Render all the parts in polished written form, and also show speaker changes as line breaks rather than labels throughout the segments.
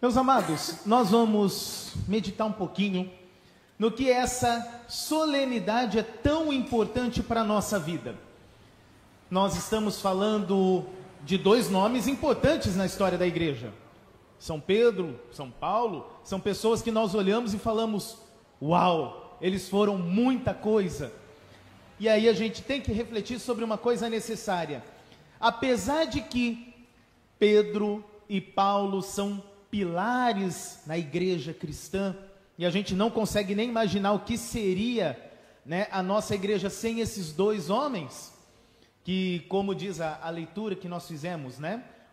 Meus amados, nós vamos meditar um pouquinho no que essa solenidade é tão importante para a nossa vida. Nós estamos falando de dois nomes importantes na história da igreja. São Pedro, São Paulo, são pessoas que nós olhamos e falamos, uau, eles foram muita coisa. E aí a gente tem que refletir sobre uma coisa necessária. Apesar de que Pedro e Paulo são pilares na igreja cristã, e a gente não consegue nem imaginar o que seria, a nossa igreja sem esses dois homens, que, como diz a leitura que nós fizemos,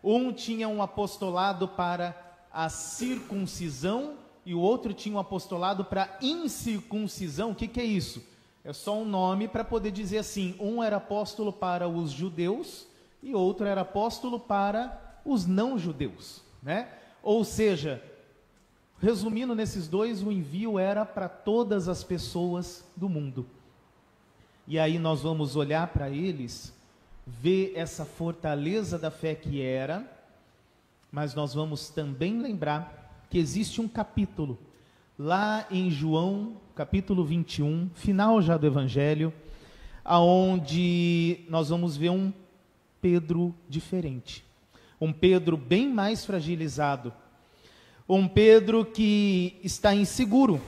um tinha um apostolado para a circuncisão e o outro tinha um apostolado para a incircuncisão. O que é isso? É só um nome para poder dizer assim, um era apóstolo para os judeus e outro era apóstolo para os não-judeus, Ou seja, resumindo nesses dois, o envio era para todas as pessoas do mundo. E aí nós vamos olhar para eles, ver essa fortaleza da fé que era, mas nós vamos também lembrar que existe um capítulo, lá em João, capítulo 21, final já do Evangelho, aonde nós vamos ver um Pedro diferente. Um Pedro bem mais fragilizado, um Pedro que está inseguro,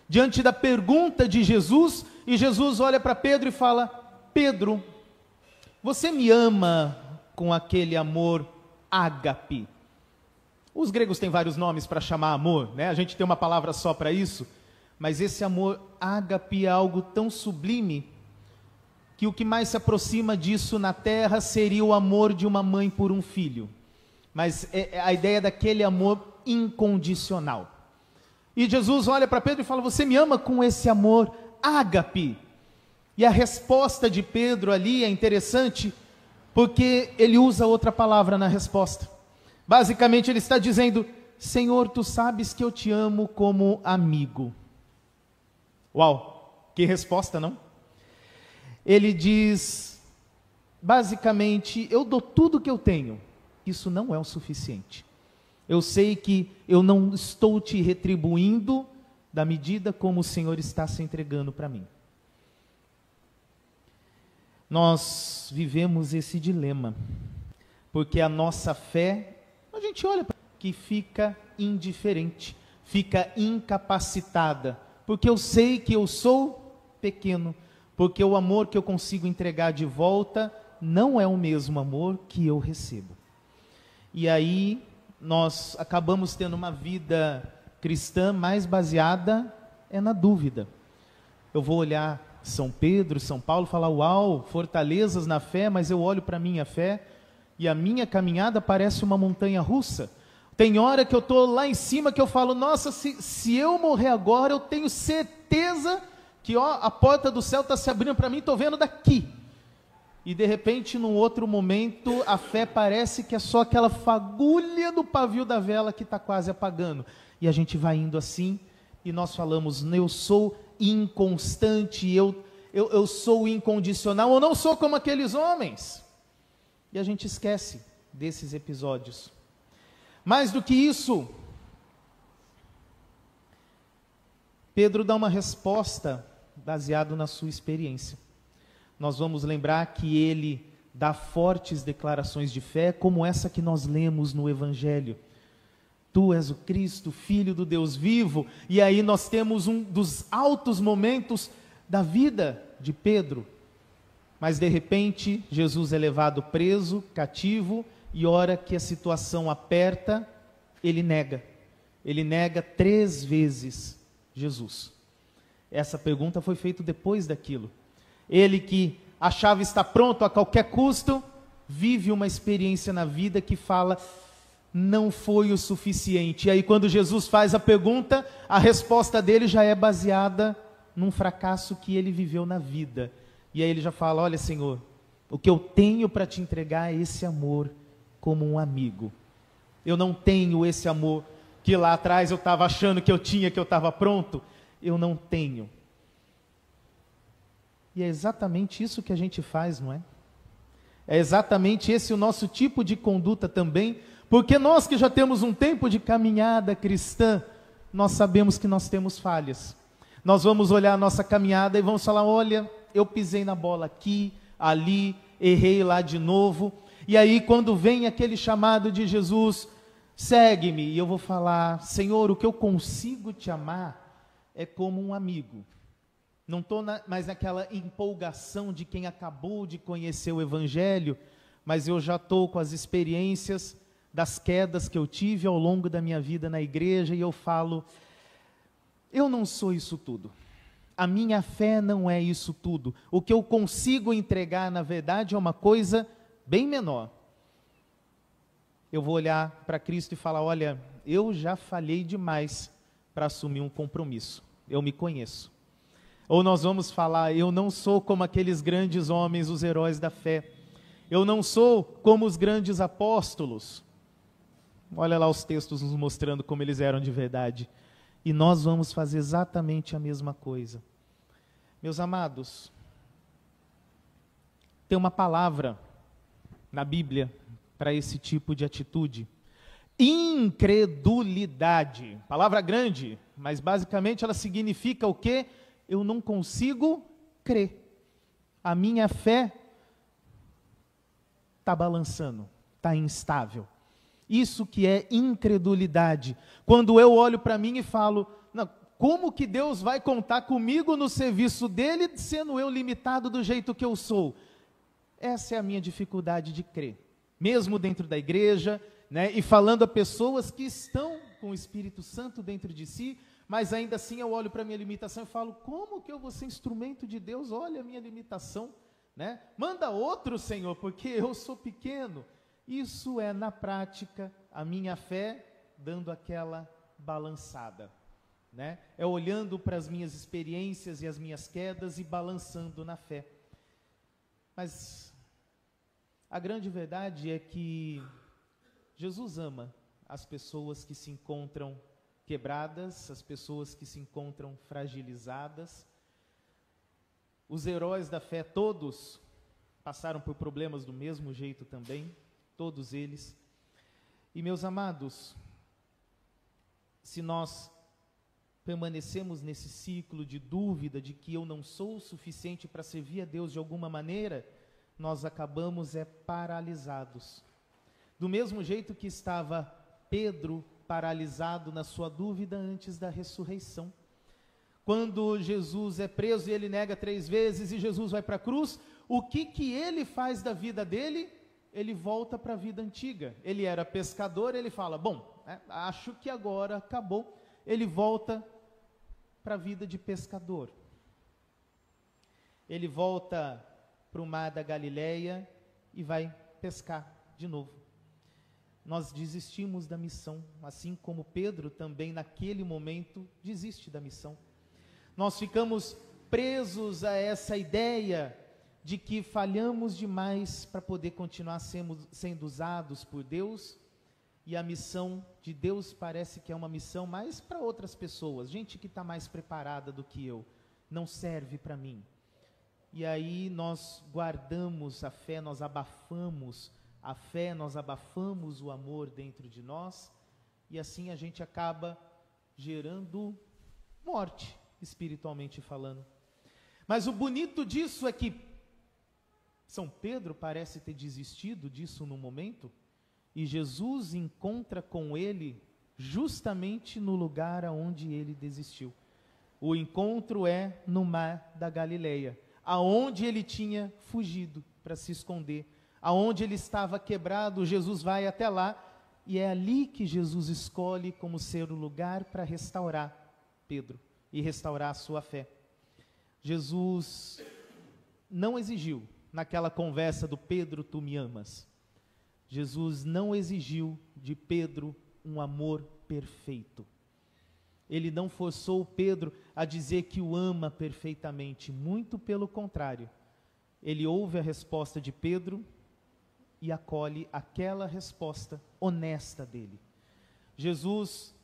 diante da pergunta de Jesus, e Jesus olha para Pedro e fala, Pedro, você me ama com aquele amor ágape? Os gregos têm vários nomes para chamar amor, a gente tem uma palavra só para isso, mas esse amor ágape é algo tão sublime, que o que mais se aproxima disso na terra seria o amor de uma mãe por um filho. Mas é a ideia daquele amor incondicional. E Jesus olha para Pedro e fala, você me ama com esse amor ágape? E a resposta de Pedro ali é interessante, porque ele usa outra palavra na resposta. Basicamente ele está dizendo, Senhor, tu sabes que eu te amo como amigo. Uau, que resposta, não? Ele diz, basicamente, eu dou tudo que eu tenho. Isso não é o suficiente. Eu sei que eu não estou te retribuindo da medida como o Senhor está se entregando para mim. Nós vivemos esse dilema, porque a nossa fé, a gente olha para que fica indiferente, fica incapacitada, porque eu sei que eu sou pequeno, porque o amor que eu consigo entregar de volta não é o mesmo amor que eu recebo. E aí nós acabamos tendo uma vida cristã mais baseada na dúvida. Eu vou olhar São Pedro, São Paulo, falar, uau, fortalezas na fé, mas eu olho para a minha fé e a minha caminhada parece uma montanha russa. Tem hora que eu estou lá em cima que eu falo, nossa, se eu morrer agora, eu tenho certeza que a porta do céu está se abrindo para mim, estou vendo daqui. E de repente, num outro momento, a fé parece que é só aquela fagulha do pavio da vela que está quase apagando. E a gente vai indo assim, e nós falamos, eu sou inconstante, eu sou incondicional, eu não sou como aqueles homens. E a gente esquece desses episódios. Mais do que isso, Pedro dá uma resposta baseado na sua experiência. Nós vamos lembrar que ele dá fortes declarações de fé, como essa que nós lemos no Evangelho. Tu és o Cristo, Filho do Deus vivo. E aí nós temos um dos altos momentos da vida de Pedro. Mas de repente, Jesus é levado preso, cativo, e hora que a situação aperta, ele nega. Ele nega 3 vezes Jesus. Essa pergunta foi feita depois daquilo. Ele que achava estar pronto a qualquer custo, vive uma experiência na vida que fala, não foi o suficiente. E aí quando Jesus faz a pergunta, a resposta dele já é baseada num fracasso que ele viveu na vida. E aí ele já fala, olha Senhor, o que eu tenho para te entregar é esse amor como um amigo. Eu não tenho esse amor que lá atrás eu estava achando que eu tinha, que eu estava pronto. Eu não tenho. E é exatamente isso que a gente faz, não é? É exatamente esse o nosso tipo de conduta também, Porque nós que já temos um tempo de caminhada cristã, nós sabemos que nós temos falhas. Nós vamos olhar a nossa caminhada e vamos falar, olha, eu pisei na bola aqui, ali, errei lá de novo. E aí quando vem aquele chamado de Jesus, segue-me, e eu vou falar, Senhor, o que eu consigo te amar é como um amigo. Não estou mais naquela empolgação de quem acabou de conhecer o Evangelho, mas eu já estou com as experiências das quedas que eu tive ao longo da minha vida na igreja, e eu falo, eu não sou isso tudo. A minha fé não é isso tudo. O que eu consigo entregar, na verdade, é uma coisa bem menor. Eu vou olhar para Cristo e falar, olha, eu já falhei demais para assumir um compromisso. Eu me conheço. Ou nós vamos falar, eu não sou como aqueles grandes homens, os heróis da fé. Eu não sou como os grandes apóstolos. Olha lá os textos nos mostrando como eles eram de verdade. E nós vamos fazer exatamente a mesma coisa. Meus amados, tem uma palavra na Bíblia para esse tipo de atitude. Incredulidade. Palavra grande, mas basicamente ela significa o quê? Eu não consigo crer. A minha fé está balançando, está instável. Isso que é incredulidade. Quando eu olho para mim e falo, não, como que Deus vai contar comigo no serviço dele, sendo eu limitado do jeito que eu sou? Essa é a minha dificuldade de crer. Mesmo dentro da igreja, né, e falando a pessoas que estão com o Espírito Santo dentro de si, mas ainda assim eu olho para a minha limitação e falo, como que eu vou ser instrumento de Deus? Olha a minha limitação, né? Manda outro, Senhor, porque eu sou pequeno. Isso é, na prática, a minha fé dando aquela balançada, né? É olhando para as minhas experiências e as minhas quedas e balançando na fé. Mas a grande verdade é que Jesus ama as pessoas que se encontram quebradas, as pessoas que se encontram fragilizadas. Os heróis da fé, todos passaram por problemas do mesmo jeito também, todos eles. E meus amados, se nós permanecemos nesse ciclo de dúvida de que eu não sou o suficiente para servir a Deus de alguma maneira, nós acabamos paralisados. Do mesmo jeito que estava Pedro paralisado na sua dúvida antes da ressurreição. Quando Jesus é preso e ele nega 3 vezes e Jesus vai para a cruz, o que ele faz da vida dele? Ele volta para a vida antiga. Ele era pescador, ele fala, bom, acho que agora acabou. Ele volta para a vida de pescador. Ele volta para o mar da Galileia e vai pescar de novo. Nós desistimos da missão, assim como Pedro também naquele momento desiste da missão. Nós ficamos presos a essa ideia de que falhamos demais para poder continuar sendo usados por Deus, e a missão de Deus parece que é uma missão mais para outras pessoas, gente que está mais preparada do que eu, não serve para mim. E aí nós guardamos a fé, nós abafamos a fé, nós abafamos o amor dentro de nós, e assim a gente acaba gerando morte, espiritualmente falando. Mas o bonito disso é que São Pedro parece ter desistido disso no momento, e Jesus encontra com ele justamente no lugar aonde ele desistiu. O encontro é no mar da Galileia, aonde ele tinha fugido para se esconder, aonde ele estava quebrado. Jesus vai até lá, e é ali que Jesus escolhe como ser o lugar para restaurar Pedro e restaurar a sua fé. Jesus não exigiu, naquela conversa do Pedro, tu me amas. Jesus não exigiu de Pedro um amor perfeito. Ele não forçou Pedro a dizer que o ama perfeitamente, muito pelo contrário. Ele ouve a resposta de Pedro e acolhe aquela resposta honesta dele. Jesus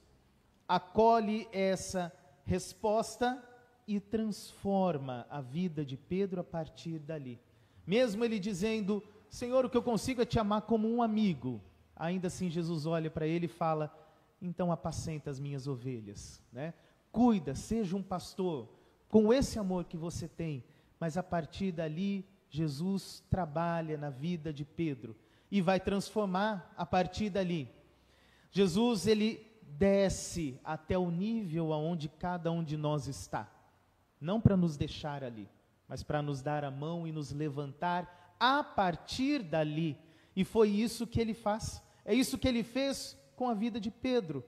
acolhe essa resposta e transforma a vida de Pedro a partir dali. Mesmo ele dizendo, Senhor, o que eu consigo é te amar como um amigo. Ainda assim, Jesus olha para ele e fala: então apacenta as minhas ovelhas, né? Cuida, seja um pastor, com esse amor que você tem. Mas a partir dali, Jesus trabalha na vida de Pedro e vai transformar a partir dali. Jesus, ele desce até o nível aonde cada um de nós está, não para nos deixar ali, mas para nos dar a mão e nos levantar a partir dali. E foi isso que ele faz, é isso que ele fez com a vida de Pedro,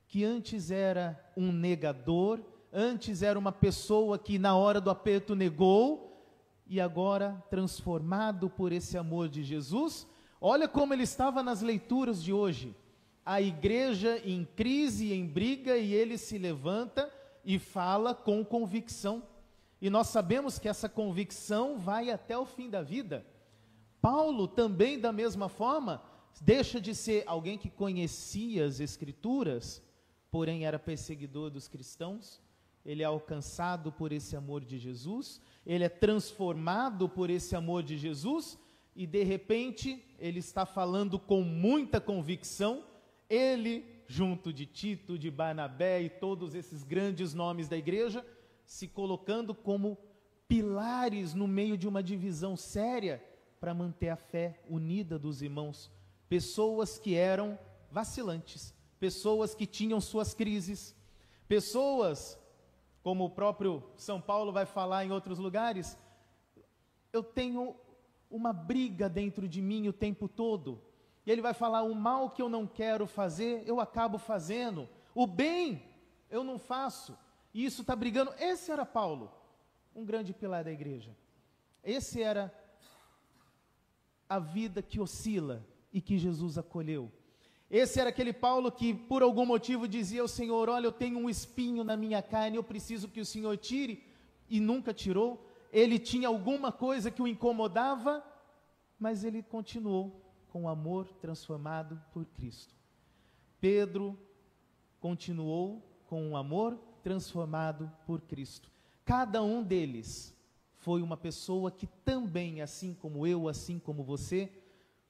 que antes era um negador, antes era uma pessoa que na hora do aperto negou, e agora transformado por esse amor de Jesus. Olha como ele estava nas leituras de hoje, a igreja em crise, em briga, e ele se levanta e fala com convicção, e nós sabemos que essa convicção vai até o fim da vida. Paulo também, da mesma forma, deixa de ser alguém que conhecia as Escrituras, porém era perseguidor dos cristãos. Ele é alcançado por esse amor de Jesus, ele é transformado por esse amor de Jesus, e de repente ele está falando com muita convicção, ele, junto de Tito, de Barnabé e todos esses grandes nomes da igreja, se colocando como pilares no meio de uma divisão séria, para manter a fé unida dos irmãos. Pessoas que eram vacilantes, pessoas que tinham suas crises, pessoas, como o próprio São Paulo vai falar em outros lugares, eu tenho uma briga dentro de mim o tempo todo, e ele vai falar: o mal que eu não quero fazer, eu acabo fazendo, o bem eu não faço, e isso está brigando. Esse era Paulo, um grande pilar da igreja. Esse era a vida que oscila e que Jesus acolheu. Esse era aquele Paulo que por algum motivo dizia ao Senhor: olha, eu tenho um espinho na minha carne, eu preciso que o Senhor tire, e nunca tirou. Ele tinha alguma coisa que o incomodava, mas ele continuou com o amor transformado por Cristo. Pedro continuou com o amor transformado por Cristo. Cada um deles foi uma pessoa que também, assim como eu, assim como você,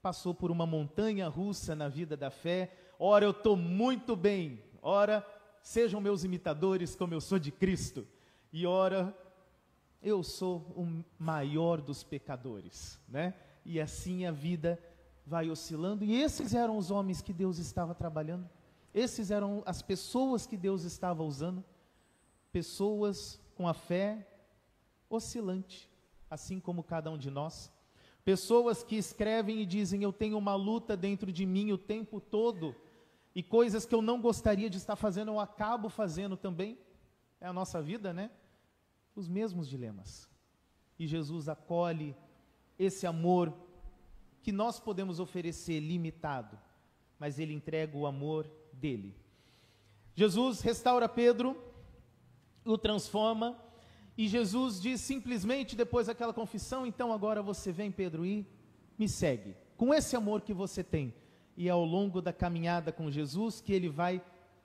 passou por uma montanha russa na vida da fé. Ora eu estou muito bem, ora sejam meus imitadores como eu sou de Cristo, e ora eu sou o maior dos pecadores, né? E assim a vida vai oscilando, e esses eram os homens que Deus estava trabalhando, esses eram as pessoas que Deus estava usando, pessoas com a fé oscilante, assim como cada um de nós, pessoas que escrevem e dizem: eu tenho uma luta dentro de mim o tempo todo, e coisas que eu não gostaria de estar fazendo, eu acabo fazendo também. É a nossa vida, né? Os mesmos dilemas, e Jesus acolhe esse amor que nós podemos oferecer limitado, mas ele entrega o amor dele. Jesus restaura Pedro, o transforma, e Jesus diz simplesmente, depois daquela confissão: então agora você vem, Pedro, e me segue, com esse amor que você tem. E é ao longo da caminhada com Jesus que ele vai,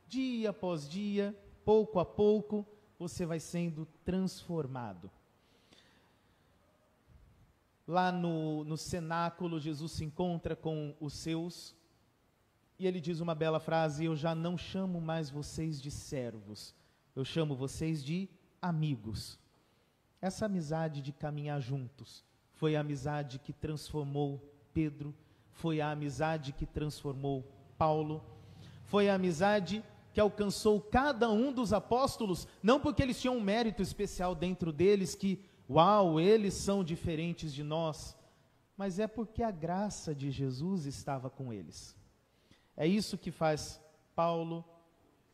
dia após dia, pouco a pouco, você vai sendo transformado. Lá no cenáculo, Jesus se encontra com os seus, e ele diz uma bela frase: eu já não chamo mais vocês de servos, eu chamo vocês de amigos. Essa amizade de caminhar juntos foi a amizade que transformou Pedro, foi a amizade que transformou Paulo, foi a amizade que alcançou cada um dos apóstolos, não porque eles tinham um mérito especial dentro deles, que, uau, eles são diferentes de nós, mas é porque a graça de Jesus estava com eles. É isso que faz Paulo,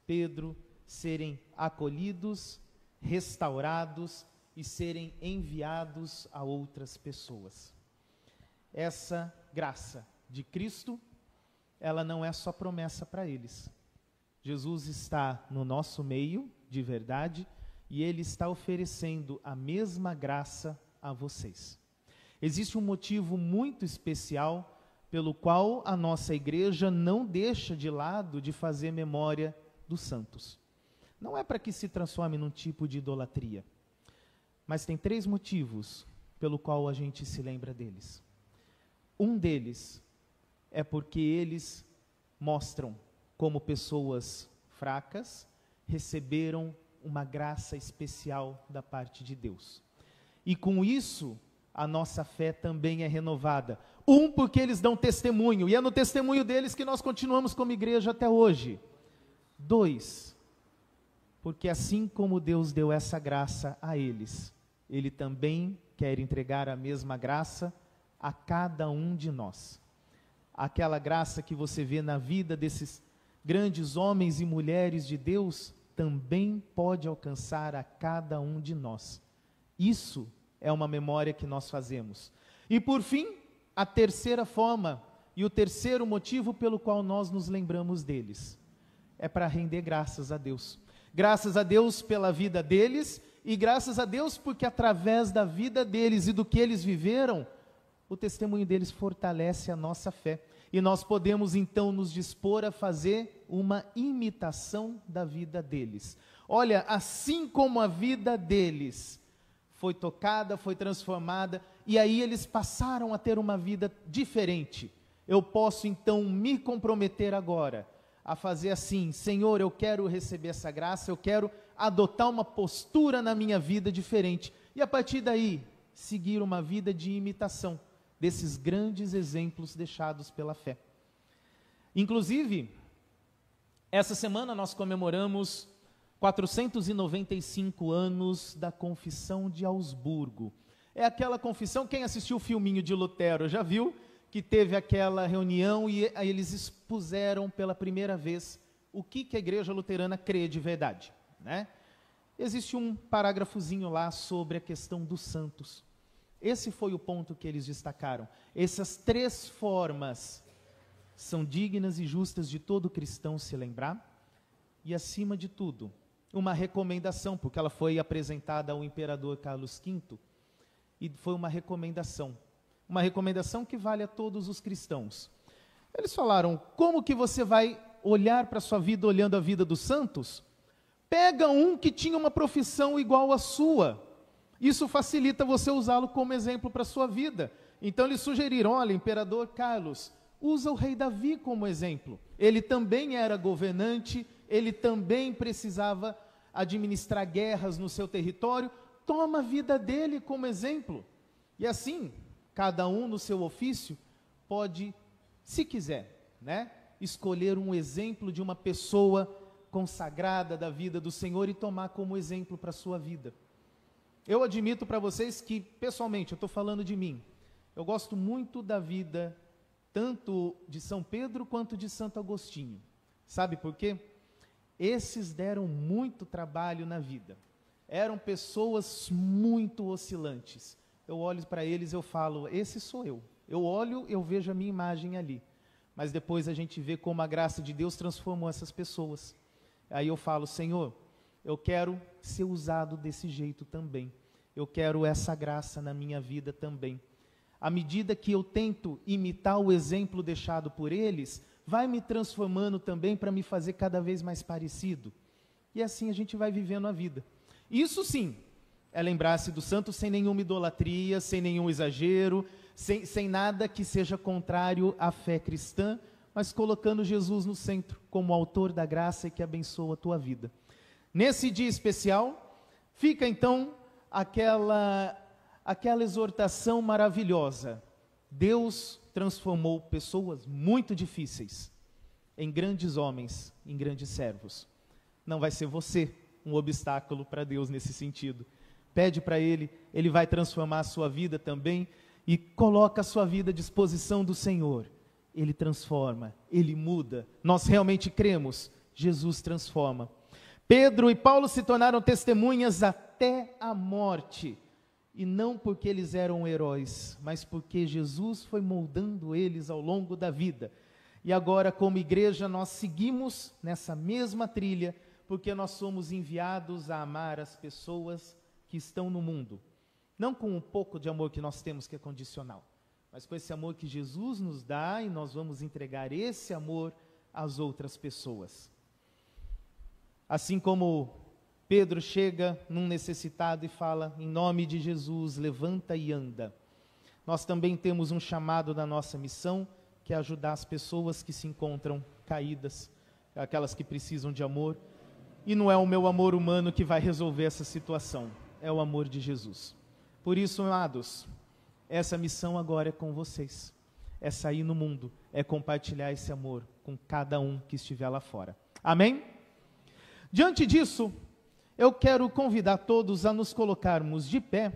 Pedro serem acolhidos, restaurados e serem enviados a outras pessoas. Essa graça de Cristo, ela não é só promessa para eles. Jesus está no nosso meio, de verdade, e Ele está oferecendo a mesma graça a vocês. Existe um motivo muito especial pelo qual a nossa igreja não deixa de lado de fazer memória dos santos. Não é para que se transforme num tipo de idolatria, mas tem 3 motivos pelo qual a gente se lembra deles. Um deles é porque eles mostram como pessoas fracas receberam uma graça especial da parte de Deus. E com isso, a nossa fé também é renovada. Porque eles dão testemunho, e é no testemunho deles que nós continuamos como igreja até hoje. 2, porque assim como Deus deu essa graça a eles, Ele também quer entregar a mesma graça a cada um de nós. Aquela graça que você vê na vida desses grandes homens e mulheres de Deus, também pode alcançar a cada um de nós. Isso é uma memória que nós fazemos. E por fim, a terceira forma e o terceiro motivo pelo qual nós nos lembramos deles, é para render graças a Deus. Graças a Deus pela vida deles, e graças a Deus porque através da vida deles e do que eles viveram, o testemunho deles fortalece a nossa fé. E nós podemos então nos dispor a fazer uma imitação da vida deles. Olha, assim como a vida deles foi tocada, foi transformada, e aí eles passaram a ter uma vida diferente, eu posso então me comprometer agora a fazer assim: Senhor, eu quero receber essa graça, eu quero adotar uma postura na minha vida diferente, e a partir daí, seguir uma vida de imitação desses grandes exemplos deixados pela fé. Inclusive, essa semana nós comemoramos 495 anos da Confissão de Augsburgo. É aquela confissão, quem assistiu o filminho de Lutero já viu, que teve aquela reunião e aí eles expuseram pela primeira vez o que a igreja luterana crê de verdade, né? Existe um parágrafozinho lá sobre a questão dos santos. Esse foi o ponto que eles destacaram. Essas 3 formas são dignas e justas de todo cristão se lembrar, e acima de tudo, uma recomendação, porque ela foi apresentada ao imperador Carlos V, e foi uma recomendação que vale a todos os cristãos. Eles falaram: como que você vai olhar para a sua vida olhando a vida dos santos? Pega um que tinha uma profissão igual à sua, isso facilita você usá-lo como exemplo para a sua vida. Então eles sugeriram: olha, imperador Carlos, usa o rei Davi como exemplo, ele também era governante, ele também precisava administrar guerras no seu território, toma a vida dele como exemplo. E assim, cada um no seu ofício pode, se quiser, né, escolher um exemplo de uma pessoa consagrada da vida do Senhor e tomar como exemplo para a sua vida. Eu admito para vocês que, pessoalmente, eu estou falando de mim, eu gosto muito da vida, tanto de São Pedro quanto de Santo Agostinho. Sabe por quê? Esses deram muito trabalho na vida. Eram pessoas muito oscilantes. Eu olho para eles e eu falo: esse sou eu. Eu olho, eu vejo a minha imagem ali. Mas depois a gente vê como a graça de Deus transformou essas pessoas. Aí eu falo: Senhor, eu quero ser usado desse jeito também. Eu quero essa graça na minha vida também. À medida que eu tento imitar o exemplo deixado por eles, vai me transformando também para me fazer cada vez mais parecido. E assim a gente vai vivendo a vida. Isso sim, é lembrar-se do santo sem nenhuma idolatria, sem nenhum exagero, sem nada que seja contrário à fé cristã, mas colocando Jesus no centro, como autor da graça e que abençoa a tua vida. Nesse dia especial, fica então aquela exortação maravilhosa. Deus transformou pessoas muito difíceis em grandes homens, em grandes servos. Não vai ser você um obstáculo para Deus nesse sentido. Pede para Ele, Ele vai transformar a sua vida também, e coloca a sua vida à disposição do Senhor. Ele transforma, Ele muda. Nós realmente cremos, Jesus transforma. Pedro e Paulo se tornaram testemunhas até a morte. E não porque eles eram heróis, mas porque Jesus foi moldando eles ao longo da vida. E agora, como igreja, nós seguimos nessa mesma trilha, porque nós somos enviados a amar as pessoas que estão no mundo. Não com um pouco de amor que nós temos, que é condicional, mas com esse amor que Jesus nos dá, e nós vamos entregar esse amor às outras pessoas. Assim como Pedro chega num necessitado e fala: em nome de Jesus, levanta e anda. Nós também temos um chamado da nossa missão que é ajudar as pessoas que se encontram caídas, aquelas que precisam de amor. E não é o meu amor humano que vai resolver essa situação, é o amor de Jesus. Por isso, amados, essa missão agora é com vocês. É sair no mundo, é compartilhar esse amor com cada um que estiver lá fora. Amém? Diante disso, eu quero convidar todos a nos colocarmos de pé.